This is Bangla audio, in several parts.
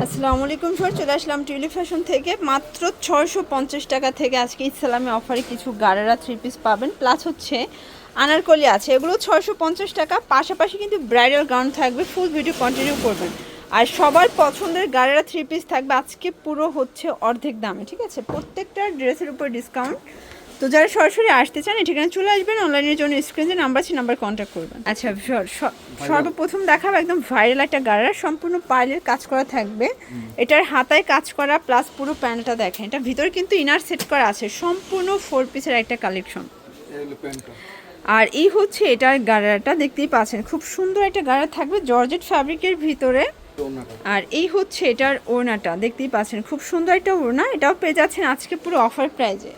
আসসালামু আলাইকুম স্যার, চলে আসলাম টিউলিপ ফ্যাশন থেকে। মাত্র 650 টাকা থেকে আজকে ইসলামী অফারে কিছু গারারা থ্রি পিস পাবেন, প্লাস হচ্ছে আনারকলি আছে, এগুলো 650 টাকা। পাশাপাশি কিন্তু ব্রাইডাল গাউন থাকবে, ফুল ভিডিও কন্টিনিউ করবেন। আর সবার পছন্দের গারারা থ্রি পিস থাকবে আজকে পুরো হচ্ছে অর্ধেক দামে, ঠিক আছে? প্রত্যেকটা ড্রেসের উপর ডিসকাউন্ট। তো যারা সরাসরি আসতে চান এখানে চলে আসবেন, অনলাইনের জন্য স্ক্রিনে নাম্বার আছে, নাম্বার কন্ট্যাক্ট করবেন। আচ্ছা, সর্বপ্রথম দেখাবো একদম ভাইরাল একটা গারারা, সম্পূর্ণ পার্লের কাজ করা থাকবে। এটার হাতায় কাজ করা প্লাস পুরো প্যান্টটা দেখেন, এটা ভিতরে কিন্তু ইনার সেট করা আছে, সম্পূর্ণ 4 পিসের একটা কালেকশন। আর এই হচ্ছে এটার গারারাটা, দেখতেই পাচ্ছেন খুব সুন্দর একটা গারারা থাকবে জর্জেট ফ্যাব্রিকের ভিতরে। আর এই হচ্ছে এটার ওড়নাটা, দেখতেই পাচ্ছেন খুব সুন্দর একটা ওড়না। এটাও পেয়ে যাচ্ছেন আজকে পুরো অফার প্রাইজে।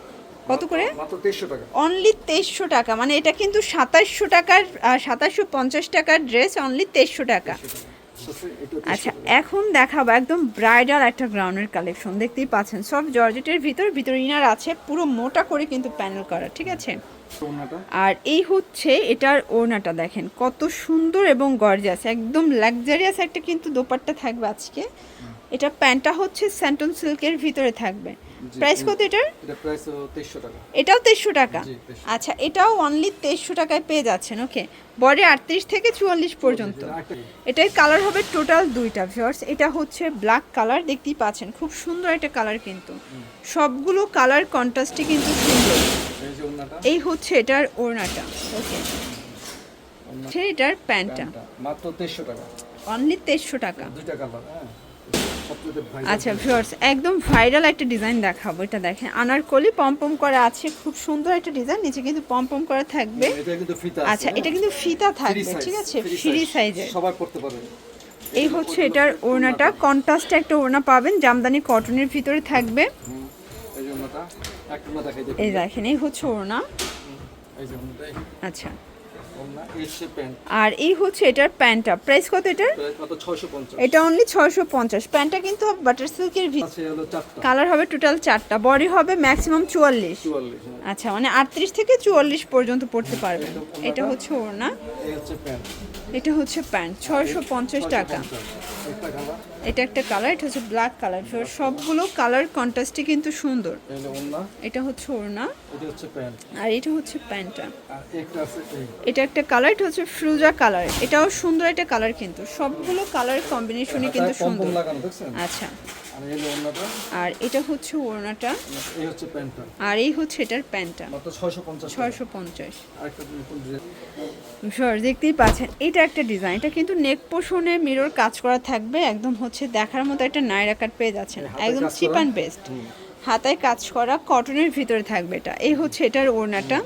কত করে? মাত্র 2300 টাকা। অনলি 2300 টাকা। মানে এটা কিন্তু 2700 টাকার 2750 টাকার ড্রেস, অনলি 2300 টাকা। আচ্ছা, এখন দেখাবো একদম ব্রাইডাল একটা গ্রাউন্ডের কালেকশন। দেখতেই পাচ্ছেন সব জর্জেটের ভিতর ইনার আছে, পুরো মোটা করে কিন্তু প্যানেল করা, ঠিক আছে? আর এই হচ্ছে এটার ওড়নাটা, দেখেন কত সুন্দর এবং গর্জিয়াস, একদম লাক্সারিয়াস একটা কিন্তু দোপাট্টা থাকবে আজকে। এটা প্যান্টটা হচ্ছে স্যান্টন সিল্কের ভিতরে থাকবে। প্রাইস কত এটার? এটা প্রাইস 2300 টাকা। এটাও 2300 টাকা। জি, 2300 আচ্ছা, এটাও অনলি 2300 টাকায় পেয়ে যাচ্ছেন। ওকে, বডি 38 থেকে 44 পর্যন্ত। এটার কালার হবে টোটাল দুইটা ভিউয়ার্স। এটা হচ্ছে ব্ল্যাক কালার, দেখতেই পাচ্ছেন খুব সুন্দর একটা কালার, কিন্তু সবগুলো কালার কন্ট্রাস্টই কিন্তু সুন্দর। এই যে ওন্নাটা, এই হচ্ছে এটার ওড়নাটা। ওকে, এটার প্যান্টটা মাত্র 2300 টাকা। অনলি 2300 টাকা। দুইটা কালার, হ্যাঁ সবচেয়ে ভাইরাল। আচ্ছা ভিউয়ার্স, একদম ভাইরাল একটা ডিজাইন দেখাবো। এটা দেখেন আনারকলি পম করা আছে, খুব সুন্দর একটা ডিজাইন, নিচে কিন্তু পম করা থাকবে। এটা কিন্তু ফিতা। আচ্ছা, এটা কিন্তু ফিতা থাকবে, ঠিক আছে? ফ্রি সাইজের সবাই পড়তে পারবে। এই হচ্ছে এটার ওড়নাটা, কন্ট্রাস্টে একটা ওড়না পাবেন, জামদানি কটনের ভিতরে থাকবে। এই যে ওন্নাটা একটা ওন্না দেখাই দিই। এই দেখেন, এই হচ্ছে ওড়না। এই যে ওন্নাটাই আচ্ছা, ওন্না, এই সে প্যান্ট। আর এই হচ্ছে এটার প্যান্টটা। প্রাইস কত এটার? প্রাইস মাত্র 650। এটা অনলি 650। প্যান্টটা কিন্তু বাটার সিল্কের ভিতরে, আছে হলো 4টা কালার হবে টোটাল 4টা, বডি হবে ম্যাক্সিমাম 44। 44, হ্যাঁ। আচ্ছা, মানে 38 থেকে 44 পর্যন্ত পড়তে পারবেন। এটা হচ্ছে ওড়না, এই হচ্ছে প্যান্ট। এটা হচ্ছে প্যান্ট। 650 টাকা। একটা কালার, এটা একটা কালার, এটা হচ্ছে ব্ল্যাক কালার। সবগুলো কালার কন্ট্রাস্টই কিন্তু সুন্দর। এই যে ওন্না, এটা হচ্ছে ওড়না, এটা হচ্ছে প্যান্ট। আর এটা হচ্ছে প্যান্টটা। আর একটা আছে এই, এটা একটা কালার, এটা হচ্ছে ফ্রুজা কালার, এটাও সুন্দর একটা কালার, কিন্তু সবগুলো কালার কম্বিনেশনই কিন্তু সুন্দর। পম লাগানো দেখছেন? আচ্ছা, আর এই যে ওন্নাটা, আর এটা হচ্ছে ওড়নাটা, এই হচ্ছে প্যান্টটা। আর এই হচ্ছে এটার প্যান্টটা। মাত্র 650 টাকা। 650। আরেকটা নতুন ড্রেস। দেখতেই পাচ্ছেন এটা একটা ডিজাইন, এটা কিন্তু নেক পোষণে মিরর কাজ করা থাকবে, একদম হচ্ছে দেখার মতো একটা নায়রা কাট পেয়ে যাচ্ছেন, একদম চিপ অ্যান্ড বেস্ট। হাতায় কাজ করা কটনের ভিতরে থাকবে এটা। এই হচ্ছে এটার ওড়নাটা,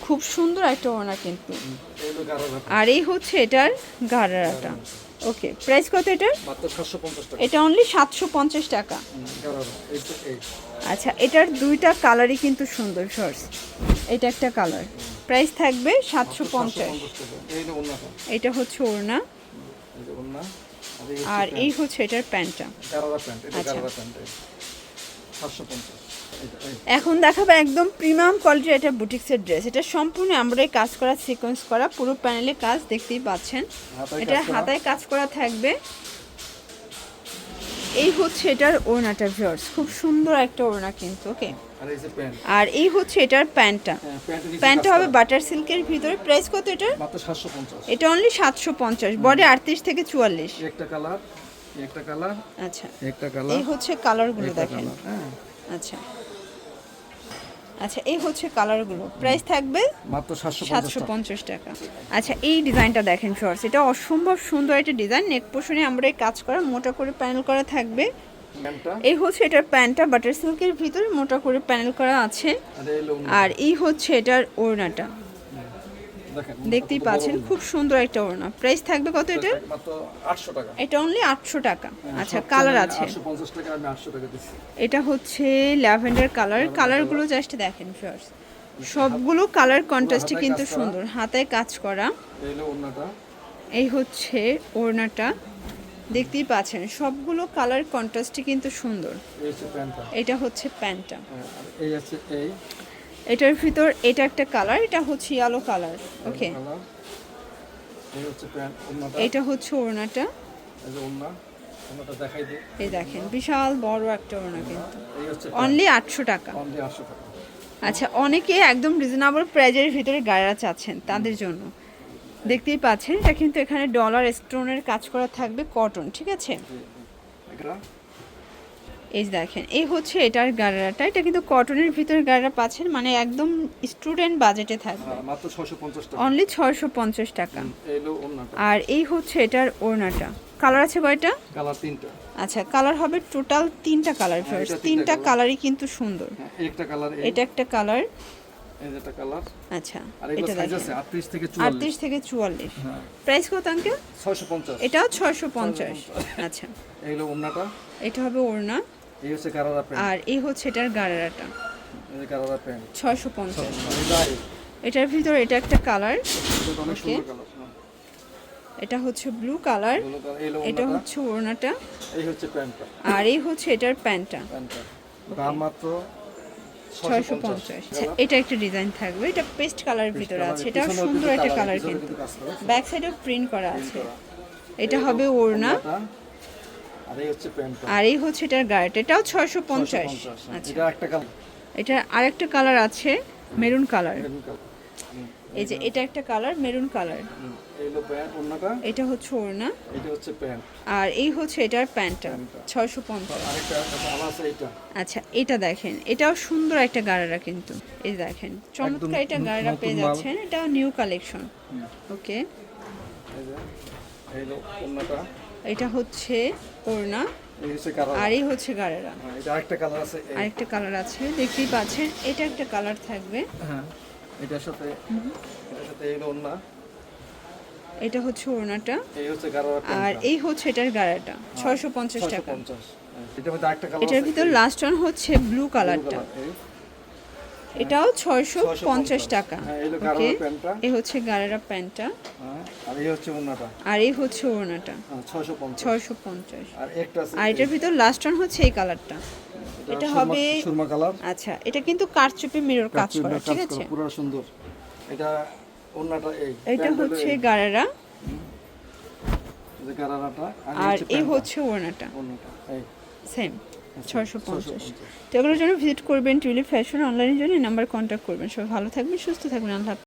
খুব সুন্দর একটা ওড়না কিন্তু। আর এই হচ্ছে এটার গারারাটা। ওকে, প্রাইস কত এটার? মাত্র 750 টাকা। এটা অনলি 750 টাকা। গারারা, এই তো এই। আচ্ছা, এটার দুইটা কালারই কিন্তু সুন্দর শর্টস। এটা একটা কালার, প্রাইস থাকবে 750। 750 টাকা। এই যে ওন্নাটা, এটা হচ্ছে ওড়না, এই যে ওন্না, আর এই হচ্ছে এটার প্যান্টটা। গারারা প্যান্ট, এটা আচ্ছা। গারারা প্যান্ট। 750। এটা এই। এখন দেখাবো একদম প্রিমিয়াম কোয়ালিটির এটা বুটিক্সের ড্রেস। এটা সম্পূর্ণ এমব্রয়ডারি কাজ করা, সিকোয়েন্স করা, পুরো প্যানেলে কাজ, দেখতেই পাচ্ছেন। এটা হাতায় কাজ করা থাকবে। এই হচ্ছে এটার ওড়নাটা ভিউয়ার্স, খুব সুন্দর একটা ওড়না কিন্তু। ওকে, আর এই যে প্যান্ট। আর এই হচ্ছে এটার প্যান্টটা। হ্যাঁ, প্যান্টের নিচে প্যান্টটা কাজ হবে করা। বাটার সিল্কের ভিতরে। প্রাইস কত এটার? মাত্র 750। এটা অনলি 750, বডি 38 থেকে 44। এই একটা কালার, এই একটা কালার, আচ্ছা, একটা কালার, এই হচ্ছে কালারগুলো একটা দেখেন। কালার, হ্যাঁ আচ্ছা আচ্ছা, এই হচ্ছে কালারগুলো। প্রাইস থাকবে মাত্র 750 টাকা। 750 টাকা। আচ্ছা, এই ডিজাইনটা দেখেন শর্টস, এটা অসম্ভব সুন্দর একটা ডিজাইন, নেক পোর্শনে আমরা এই কাজ করা, মোটা করে প্যানেল করা থাকবে। প্যান্টটা, এই হচ্ছে এটার প্যান্টটা, বাটার সিল্কের ভিতরে মোটা করে প্যানেল করা আছে। আর এই লোন, আর এই হচ্ছে এটার ওড়নাটা, দেখেন দেখতেই পাচ্ছেন খুব সুন্দর একটা ওড়না। প্রাইস থাকবে কত এটা? মাত্র 800 টাকা। এটা অনলি 800 টাকা। আচ্ছা, কালার আছে, 850 টাকা, আমি 800 টাকা দিচ্ছি। এটা হচ্ছে ল্যাভেন্ডার কালার। কালারগুলো জাস্ট দেখেন ফার্স্ট, সবগুলো কালার কন্ট্রাস্টে কিন্তু সুন্দর, হাতায় কাজ করা। এই হলো ওন্নাটা, এই হচ্ছে ওড়নাটা, দেখতেই পাচ্ছেন সবগুলো কালার কন্ট্রাস্টে কিন্তু সুন্দর। এই হচ্ছে প্যান্টটা, এটা হচ্ছে প্যান্টটা। হ্যাঁ, আর এই আছে এই এটার ভিতর এটা একটা কালার, এটা হচ্ছে ইয়েলো কালার। ওকে, কালার, এই হচ্ছে প্যান্ট, ওন্নাটা, এটা হচ্ছে ওড়নাটা, এই যে ওন্না, ওনাটা দেখাই দিই। এই দেখেন বিশাল বড় একটা ওড়না কিন্তু এই হচ্ছে অনলি 800 টাকা। অনলি 800 টাকা। আচ্ছা, অনেকে একদম রিজনেবল প্রাইজের ভিতরে গাড়িরা চাচ্ছেন তাদের জন্য দেখতেই পাচ্ছেন, এটা কিন্তু এখানে ডলার স্টোনের কাজ করা থাকবে, কটন, ঠিক আছে। এটা এই যে দেখেন, এই হচ্ছে এটার গাড়াটা, এটা কিন্তু কটনের ভিতরে গাড়া পাচ্ছেন, মানে একদম স্টুডেন্ট বাজেটে থাকবে, মাত্র 650 টাকা। অনলি 650 টাকা। এই হলো ওনাটা। আর এই হচ্ছে এটার ওড়নাটা, কালার আছে কয়টা? কালার 3টা। আচ্ছা, কালার হবে টোটাল 3টা কালার, এটা ফার্স্ট 3টা 3টা কালারই কিন্তু সুন্দর। একটা কালার, এটা একটা কালার, এই যেটা কালার। আচ্ছা আর এগুলো এটা সাইজ দেখেন আছে 38 থেকে 44। 38 থেকে 44। হ্যাঁ, প্রাইস কত আঙ্কেল? 650। এটাও 650। আচ্ছা, এই হলো ওনাটা। এটা হবে ওড়না, এই হচ্ছে গারারা প্যান্ট। আর এই হচ্ছে এটার গাড়াটা, এই যে গারারা প্যান্ট 650। এটা এটার ভিতরে এটা একটা কালার, অনেক Okay. সুন্দর কালার। এটা হচ্ছে ব্লু কালার, এই হলো এটা ওনাটা। হচ্ছে ওড়নাটা, এই হচ্ছে প্যান্টটা। আর এই হচ্ছে এটার প্যান্টটা, দাম মাত্র 650। আচ্ছা, এটা একটা ডিজাইন থাকবে, এটা পেস্ট কালারের ভিতরে আছে, এটা সুন্দর একটা কালার কিন্তু ব্যাক সাইডেও প্রিন্ট করা আছে। এটা হবে ওড়না, আর এই হচ্ছে প্যান্টটা। আর এই হচ্ছে এটার গাড়িটা, এটাও 650। আচ্ছা, এটা একটা কালার। এটা আরেকটা কালার আছে মেরুন কালার, মেরুন কালার। এই যে এটা একটা কালার মেরুন কালার, এই হলো প্যান্ট ওনাটা। এটা হচ্ছে ওড়না, এটা হচ্ছে প্যান্ট। আর এই হচ্ছে এটার প্যান্টটা 650। আরেকটা কালার আছে এটা। আচ্ছা, এটা দেখেন, এটাও সুন্দর একটা গাড়ারা কিন্তু, এই দেখেন চমৎকার একটা গাড়ারা পেয়ে যাচ্ছেন, এটাও নিউ কালেকশন। ওকে, এই যে এই হলো ওনাটা। এটা হচ্ছে ওড়না, এই হচ্ছে কালার। আর এই হচ্ছে গাড়ারা। এটা আরেকটা কালার আছে। আরেকটা কালার আছে, দেখতেই পাচ্ছেন, এটা একটা কালার থাকবে। হ্যাঁ, এটার সাথে এই হলো ওনা। এটা হচ্ছে ওড়নাটা, এই হচ্ছে গারারা প্যান্ট। আর এই হচ্ছে এটার গাড়াটা, 650 টাকা। 650। এটার মধ্যে আরেকটা কালার এটার আছে। ভিতর লাস্ট ওয়ান হচ্ছে ব্লু কালারটা, এটাও 650 টাকা। হ্যাঁ, এই হলো ওকে, গারারা প্যান্টটা। এই হচ্ছে গাড়ারা প্যান্টটা, হ্যাঁ, আর এই হচ্ছে ওনাটা। আর এই হচ্ছে ওড়নাটা, 650। 650। আর একটা আছে। আর এটার ভিতর লাস্ট ওয়ান হচ্ছে এই কালারটা, এটা হবে সুরমা কালার। আচ্ছা, এটা কিন্তু কারচুপি মিরর কাজ করা, ঠিক আছে। পুরো সুন্দর। এটা ওনাটা এটা হচ্ছে গাড়ারা, যে গারারাটা। আর এই হচ্ছে ওড়নাটা, ওনাটা এই সেম 650। তো এগুলোর জন্য ভিজিট করবেন টিউলিপ ফ্যাশন, অনলাইনের জন্য এই নাম্বার কন্ট্যাক্ট করবেন। সবাই ভালো থাকবেন, সুস্থ থাকবেন, আল্লাহ হাফেজ।